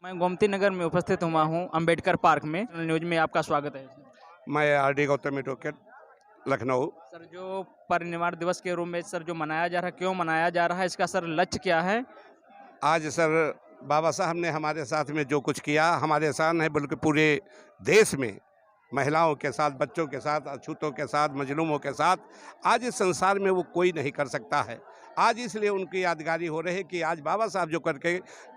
मैं गोमती नगर में उपस्थित हुआ हूँ अंबेडकर पार्क में। न्यूज में आपका स्वागत है। मैं RD. Gautam advocate, Lucknow. Sir, जो परिनिर्वाण दिवस के रूप में सर जो मनाया जा रहा है, क्यों मनाया जा रहा है, इसका सर लक्ष्य क्या है? आज सर बाबा साहब ने हमारे साथ में जो कुछ किया, हमारे साथ नहीं बल्कि पूरे देश में महिलाओं के साथ, बच्चों के साथ, अछूतों के साथ, मजलूमों के साथ आज इस संसार में वो कोई नहीं कर सकता है। आज इसलिए उनकी यादगारी हो रही है कि आज बाबा साहब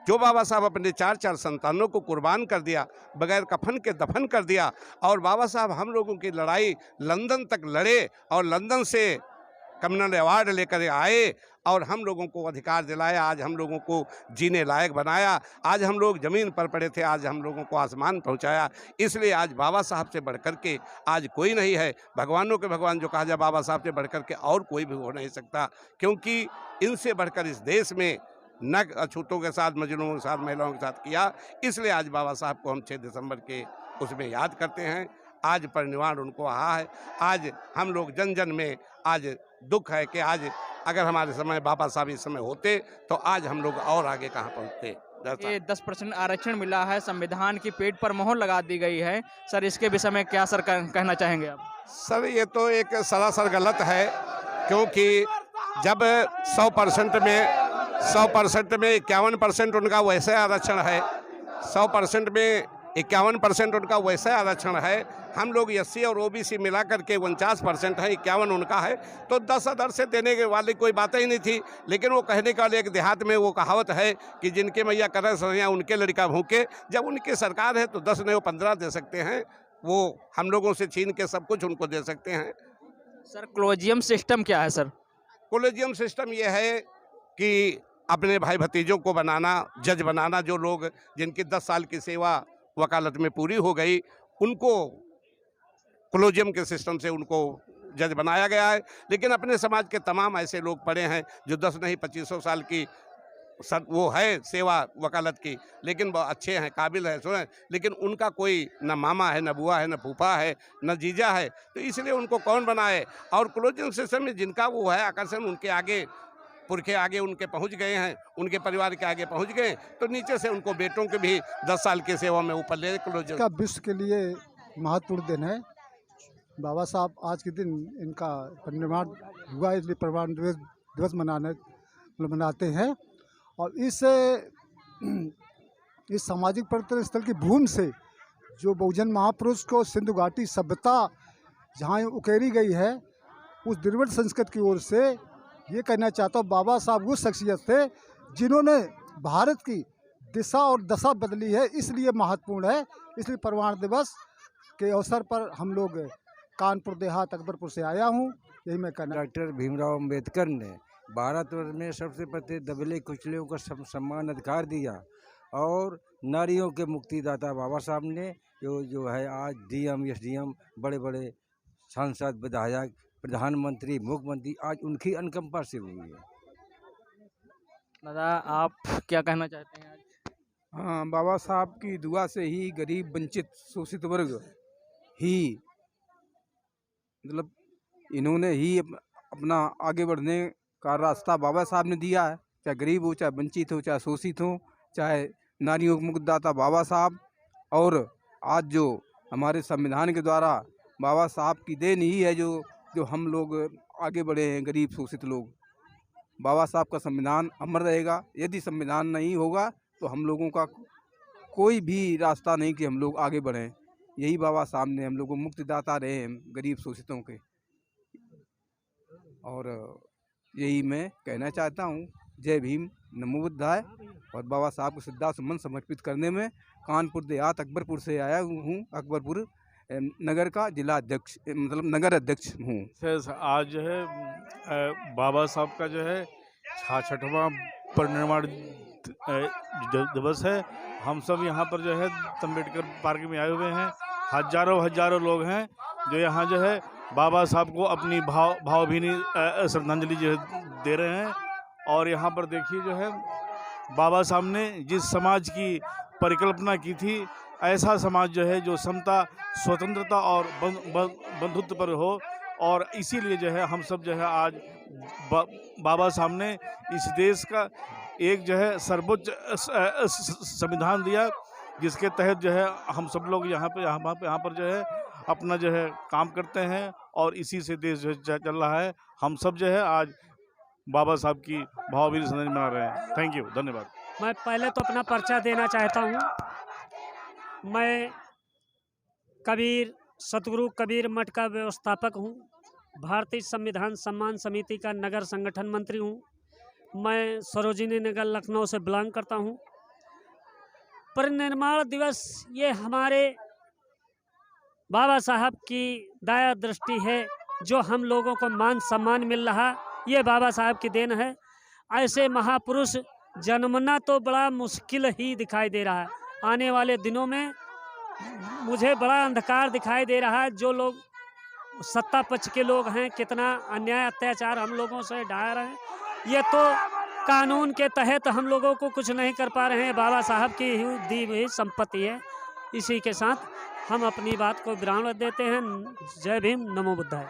जो बाबा साहब अपने चार चार संतानों को कुर्बान कर दिया, बगैर कफन के दफन कर दिया, और बाबा साहब हम लोगों की लड़ाई लंदन तक लड़े और लंदन से कम्युनल अवार्ड लेकर आए और हम लोगों को अधिकार दिलाया। आज हम लोगों को जीने लायक बनाया। आज हम लोग ज़मीन पर पड़े थे, आज हम लोगों को आसमान पहुंचाया। इसलिए आज बाबा साहब से बढ़कर के आज कोई नहीं है। भगवानों के भगवान जो कहा जाए, बाबा साहब से बढ़कर के और कोई भी हो नहीं सकता, क्योंकि इनसे बढ़कर इस देश में न अछूतों के साथ, मजलूमों के साथ, महिलाओं के साथ किया। इसलिए आज बाबा साहब को हम 6 दिसंबर के उसमें याद करते हैं। आज परिनिर्वाण उनको रहा है। आज हम लोग जन जन में आज दुख है कि आज अगर हमारे समय बाबा साहब इस समय होते तो आज हम लोग और आगे कहाँ पहुँचते। ये 10% आरक्षण मिला है, संविधान की पेट पर मोहर लगा दी गई है। सर, इसके विषय में क्या सर कहना चाहेंगे आप? सर, ये तो एक सरासर गलत है, क्योंकि जब 100% में 51% उनका वैसे आरक्षण है, 100% में 51% उनका वैसे आरक्षण है। हम लोग एससी और ओबीसी मिला करके 49% है, 51 उनका है, तो 10 अदर से देने के वाली कोई बात ही नहीं थी। लेकिन वो कहने का एक देहात में वो कहावत है कि जिनके मैया करे सरिया उनके लड़का भूखे। जब उनकी सरकार है तो 10 नहीं, वो 15 दे सकते हैं। वो हम लोगों से छीन के सब कुछ उनको दे सकते हैं। सर, कॉलेजियम सिस्टम क्या है? सर, कॉलेजियम सिस्टम ये है कि अपने भाई भतीजों को बनाना, जज बनाना, जो लोग जिनकी 10 साल की सेवा वकालत में पूरी हो गई, उनको कॉलेजियम के सिस्टम से उनको जज बनाया गया है। लेकिन अपने समाज के तमाम ऐसे लोग पड़े हैं जो 10 नहीं 2500 साल की वो है सेवा वकालत की, लेकिन वो अच्छे हैं, काबिल हैं, सुने, लेकिन उनका कोई न मामा है, न बुआ है, न फूफा है, न जीजा है, तो इसलिए उनको कौन बनाए। और कॉलेजियम सिस्टम में जिनका वो है आकर्षण, उनके आगे पुरखे आगे उनके पहुंच गए हैं, उनके परिवार के आगे पहुंच गए, तो नीचे से उनको बेटों के भी 10 साल की सेवा में ऊपर ले कॉलेजियम का विश्व के लिए महत्वपूर्ण दिन है। बाबा साहब आज के दिन इनका परिनिर्वाण हुआ, इसलिए परिनिर्वाण दिवस मनाते हैं। और इस सामाजिक परिवर्तन स्थल की भूमि से जो बहुजन महापुरुष को सिंधु घाटी सभ्यता जहाँ उकेरी गई है, उस द्रविड़ संस्कृति की ओर से ये कहना चाहता हूँ, बाबा साहब वो शख्सियत थे जिन्होंने भारत की दिशा और दशा बदली है, इसलिए महत्वपूर्ण है। इसलिए परिनिर्वाण दिवस के अवसर पर हम लोग कानपुर देहात अकबरपुर से आया हूँ, यही मैं कहना। डॉक्टर भीमराव अंबेडकर ने भारतवर्ष में सबसे पहले दबले कुचलियों को समान अधिकार दिया, और नारियों के मुक्तिदाता बाबा साहब ने जो है आज डीएम, एसडीएम, बड़े बड़े सांसद, विधायक, प्रधानमंत्री, मुख्यमंत्री आज उनकी अनुकंपा से हुई है। दादा, आप क्या कहना चाहते हैं आज? हाँ, बाबा साहब की दुआ से ही गरीब, वंचित, शोषित वर्ग ही मतलब इन्होंने ही अपना आगे बढ़ने का रास्ता बाबा साहब ने दिया है। चाहे गरीब हो, चाहे वंचित हो, चाहे शोषित हो, चाहे नारियों के मुक्तिदाता बाबा साहब। और आज जो हमारे संविधान के द्वारा बाबा साहब की देन ही है जो हम लोग आगे बढ़े हैं, गरीब शोषित लोग। बाबा साहब का संविधान अमर रहेगा। यदि संविधान नहीं होगा तो हम लोगों का कोई भी रास्ता नहीं कि हम लोग आगे बढ़ें। यही बाबा साहब ने हम लोगों को मुक्तिदाता रहे हैं, गरीब शोषितों के। और यही मैं कहना चाहता हूँ। जय भीम, नमो बुद्धाय। और बाबा साहब को श्रद्धा सुमन समर्पित करने में कानपुर देहात अकबरपुर से आया हूँ। अकबरपुर नगर का जिला अध्यक्ष, मतलब नगर अध्यक्ष हूँ। आज जो है बाबा साहब का जो है 66वां परिनिर्वाण दिवस है। हम सब यहाँ पर जो है अम्बेडकर पार्क में आए हुए हैं। हजारों लोग हैं जो यहाँ जो है बाबा साहब को अपनी भावभीनी श्रद्धांजलि जो है दे रहे हैं। और यहाँ पर देखिए जो है बाबा साहब ने जिस समाज की परिकल्पना की थी, ऐसा समाज जो है जो समता, स्वतंत्रता और बंधुत्व पर हो, और इसीलिए जो है हम सब जो है आज बाबा साहब ने इस देश का एक जो है सर्वोच्च संविधान दिया, जिसके तहत जो है हम सब लोग यहाँ पर जो है अपना जो है काम करते हैं और इसी से देश जो है चल रहा है। हम सब जो है आज बाबा साहब की भावभीनी श्रद्धांजलि मना रहे हैं। थैंक यू, धन्यवाद। मैं पहले तो अपना परिचय देना चाहता हूँ। मैं कबीर सतगुरु कबीर मठ का व्यवस्थापक हूँ। भारतीय संविधान सम्मान समिति का नगर संगठन मंत्री हूँ। मैं सरोजिनी नगर लखनऊ से बिलोंग करता हूँ। परिनिर्वाण दिवस ये हमारे बाबा साहब की दया दृष्टि है, जो हम लोगों को मान सम्मान मिल रहा, ये बाबा साहब की देन है। ऐसे महापुरुष जन्मना तो बड़ा मुश्किल ही दिखाई दे रहा है। आने वाले दिनों में मुझे बड़ा अंधकार दिखाई दे रहा है। जो लोग सत्ता पक्ष के लोग हैं, कितना अन्याय अत्याचार हम लोगों से ढा रहे हैं। ये तो कानून के तहत हम लोगों को कुछ नहीं कर पा रहे हैं। बाबा साहब की ही दी हुई संपत्ति है। इसी के साथ हम अपनी बात को विराम देते हैं। जय भीम, नमो बुद्धाय।